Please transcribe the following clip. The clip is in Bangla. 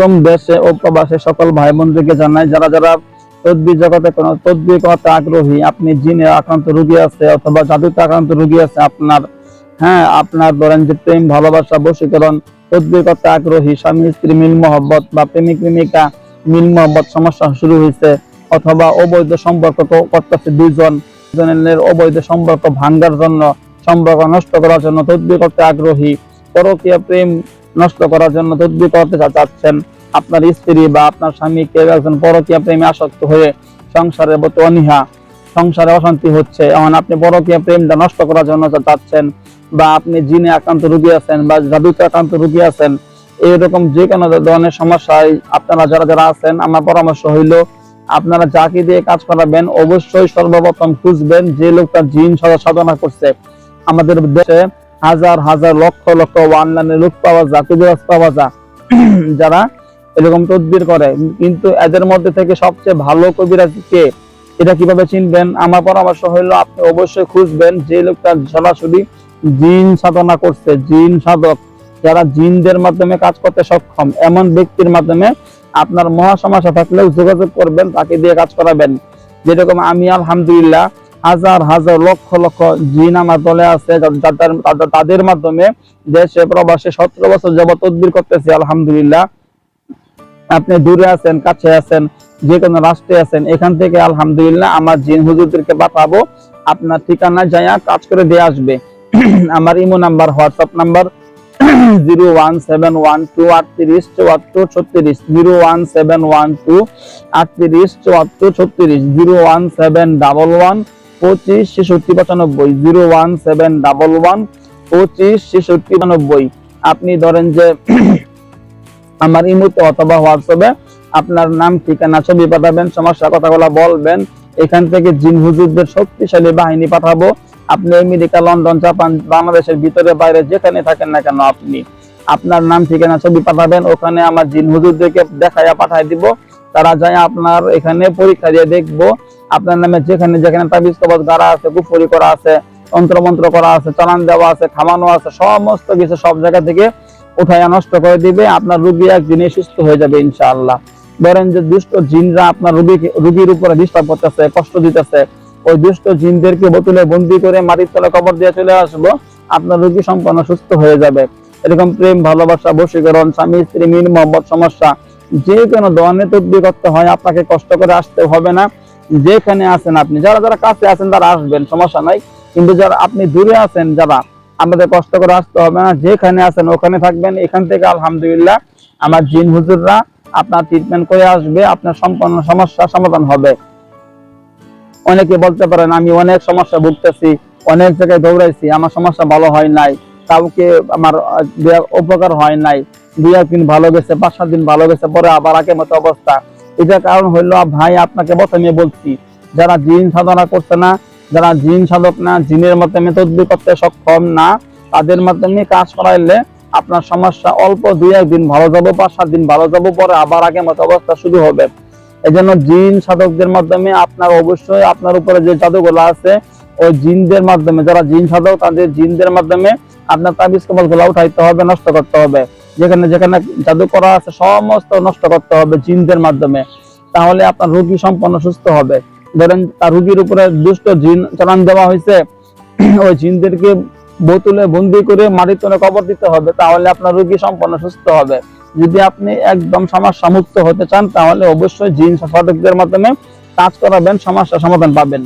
একদম দেশে ও প্রবাসে সকল ভাই বোনদেরকে জানাই, যারা যারা তদবির জগতে কোনো তদবির করতে আগ্রহী, আপনি জিনে আক্রান্ত রোগী আছে অথবা জাদুতে আক্রান্ত রোগী আছে, আপনার ধরেন যে প্রেম ভালোবাসা বশীকরণ তদবির করতে আগ্রহী, স্বামী স্ত্রী মিল মহব্বত বা প্রেমিক প্রেমিকা মিল মহব্বত সমস্যা শুরু হয়েছে, অথবা অবৈধ সম্পর্ক করতেছে দুজনের অবৈধ সম্পর্ক ভাঙ্গার জন্য, সম্পর্ক নষ্ট করার জন্য তদবির করতে আগ্রহী, পরকীয়া প্রেম নষ্ট করার জন্য তদবির করতে চাচ্ছেন, আপনার স্ত্রী বা আপনার স্বামী কেউ একজন পরকীয়া প্রেমে আসক্ত হয়ে সংসারের প্রতি অনীহা, সংসারে অশান্তি হচ্ছে, এখন আপনি পরকীয়া প্রেমটা নষ্ট করার জন্য চাচ্ছেন, বা আপনি জিনে আক্রান্ত রোগী আছেন বা জাদুতে আক্রান্ত রোগী আছেন, এইরকম যে কোনো ধরনের সমস্যায় আপনারা যারা যারা আছেন, আমার পরামর্শ হইল আপনারা যাকে দিয়ে কাজ করাবেন অবশ্যই সর্বপ্রথম খুঁজবেন যে লোকটা জিন সাধনা করছে। আমাদের দেশে হাজার হাজার লক্ষ লক্ষ অনলাইনে লোক পাওয়া যায়, কবিরাজ পাওয়া যায় যারা এরকম তদবির করে, কিন্তু এদের মধ্যে থেকে সবচেয়ে ভালো কবিরাজ কে, এটা কিভাবে চিনবেন? আমার পরামর্শ হইলো আপনি অবশ্যই খুঁজবেন যে লোকটা সরাসরি জিন সাধনা করছে, জিন সাধক, যারা জিনদের মাধ্যমে কাজ করতে সক্ষম, এমন ব্যক্তির মাধ্যমে আপনার মহা সমস্যা থাকলেও যোগাযোগ করবেন, তাকে দিয়ে কাজ করাবেন। যেরকম আমি আলহামদুলিল্লাহ হাজার হাজার লক্ষ লক্ষ জিন আমার দলে আছে, তাদের মাধ্যমে দেশে প্রবাসে 17 বছর যাবত তদবির করতেছি আলহামদুলিল্লাহ। আপনি দূরে আছেন কাছে আছেন যে কোনো রাষ্ট্রে আছেন, এখান থেকে আলহামদুলিল্লাহ আমার জিন হুজুরদেরকে পাঠাবো, আপনার ঠিকানা যাইয়া কাজ করে দিয়ে আসবে। আমার ইমো নাম্বার, হোয়াটসঅ্যাপ নাম্বার 01712387436, 01712387436, 01711256695, 01711256695। আপনি ধরেন যে আমার ইমোতে অথবা হোয়াটসঅ্যাপে আপনার নাম ঠিকানা ছবি পাঠাবেন, সমস্যার কথাগুলো বলবেন, এখান থেকে জিন হুজুরদের শক্তিশালী বাহিনী পাঠাবো। আপনি আমেরিকা, লন্ডন, জাপান, বাংলাদেশের ভিতরে বাইরে যেখানে থাকেন না কেন, আপনি আপনার নাম ঠিকানা ছবি পাঠাবেন, ওখানে আমার জিন হুজুরদেরকে দেখাইয়া পাঠাই দিব, তারা যায় আপনার এখানে পরীক্ষা দিয়ে দেখবো আপনার নামে যেখানে যেখানে তাবিজ কবজ গাড়া আছে, কুফরি করা আছে, তন্ত্রমন্ত্র করা আছে, চালান দেওয়া আছে, খামানো আছে, সমস্ত কিছু সব জায়গা থেকে উঠাইয়া নষ্ট করে দিবে। আপনার রোগী একদিনে সুস্থ হয়ে যাবে ইনশাআল্লাহ। ধরেন যে দুষ্ট জিনরা আপনার রোগীর উপরে ডিস্টার্ব করতেছে, কষ্ট দিতেছে, ওই দুষ্ট জিনদেরকে বোতলে বন্দি করে মাটির তলে কবর দিয়ে চলে আসবো, আপনার রোগী সম্পূর্ণ সুস্থ হয়ে যাবে। এরকম প্রেম ভালোবাসা বশীকরণ, স্বামী স্ত্রী মিল মহব্বত সমস্যা, যে কোনো ধরনের তদবির করতে হয়, আপনাকে কষ্ট করে আসতে হবে না। যেখানে আছেন আপনি, যারা যারা কাছে আছেন তারা আসবেন, সমস্যা নাই, কিন্তু যারা আপনি দূরে আছেন, যারা আমাদের কষ্ট করে আসতে হবে না, যেখানে আছেন ওখানে থাকবেন, এখান থেকে আলহামদুলিল্লাহ আমার জিন হুজুররা আপনার ট্রিটমেন্ট করে আসবে, আপনার সম্পূর্ণ সমস্যা সমাধান হবে। অনেকে বলতে পারেন আমি অনেক সমস্যা ভুগতেছি, অনেক জায়গায় দৌড়াইছি, আমার সমস্যা ভালো হয় নাই, কাউকে আমার উপকার হয় নাই, 2-1 দিন ভালো গেছে, 5-7 দিন ভালো গেছে, পরে আবার আগের মতো অবস্থা। এটার কারণ হইলো ভাই, আপনাকে প্রথমে বলছি, যারা জিন সাধনা করছে না, যারা জিন সাধক না, জিনের মাধ্যমে তদবির করতে সক্ষম না, তাদের মাধ্যমে কাজ করাইলে আপনার সমস্যা অল্প 2-1 দিন ভালো যাবো, 5-7 দিন ভালো যাবো, পরে আবার আগের মতো অবস্থা শুরু হবে। এই জন্য জিন সাধকদের মাধ্যমে আপনার অবশ্যই আপনার উপরে যে জাদুগুলো আছে, ওই জিনদের মাধ্যমে, যারা জিন সাধক তাদের জিনদের মাধ্যমে আপনার তাবিজ কবজ গুলা উঠাইতে হবে, নষ্ট করতে হবে, যেখানে যেখানে জাদু করা আছে সমস্ত নষ্ট করতে হবে জিনদের মাধ্যমে, তাহলে আপনার রোগী সম্পূর্ণ সুস্থ হবে। ধরেন তার রোগীর উপরে দুষ্ট জিন চালান দেওয়া হয়েছে, ওই জিনদেরকে বোতলে বন্দি করে মাটির তলে কবর দিতে হবে, তাহলে আপনার রোগী সম্পূর্ণ সুস্থ হবে। যদি আপনি একদম সমস্যা মুক্ত হতে চান, তাহলে অবশ্যই জিন সাধকদের মাধ্যমে কাজ করাবেন, সমস্যা সমাধান পাবেন।